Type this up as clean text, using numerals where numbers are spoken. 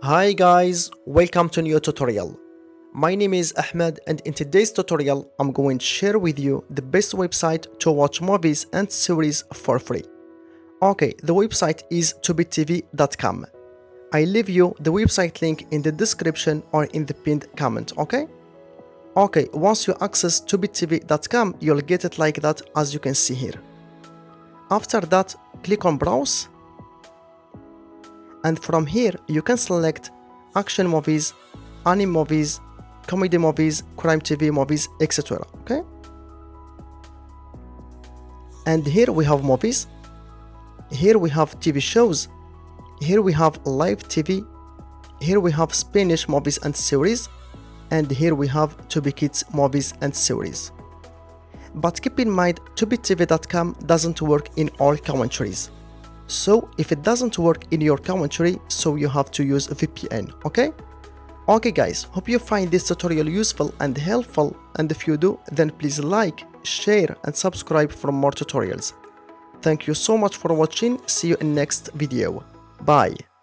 Hi guys, welcome to new tutorial. My name is Ahmed and in today's tutorial I'm going to share with you the best website to watch movies and series for free. Okay, the website is tobitv.com. I leave you the website link in the description or in the pinned comment, okay? Okay, once you access tobitv.com, you'll get it like that as you can see here. After that, click on browse. And from here, you can select action movies, anime movies, comedy movies, crime TV movies, etc. Okay? And here we have movies. Here we have TV shows. Here we have live TV. Here we have Spanish movies and series. And here we have Tubi Kids movies and series. But keep in mind, tobitv.com doesn't work in all countries. So if it doesn't work in your country, so you have to use a VPN, okay? Okay guys, hope you find this tutorial useful and helpful, and if you do, then please like, share and subscribe for more tutorials. Thank you so much for watching, see you in next video. Bye.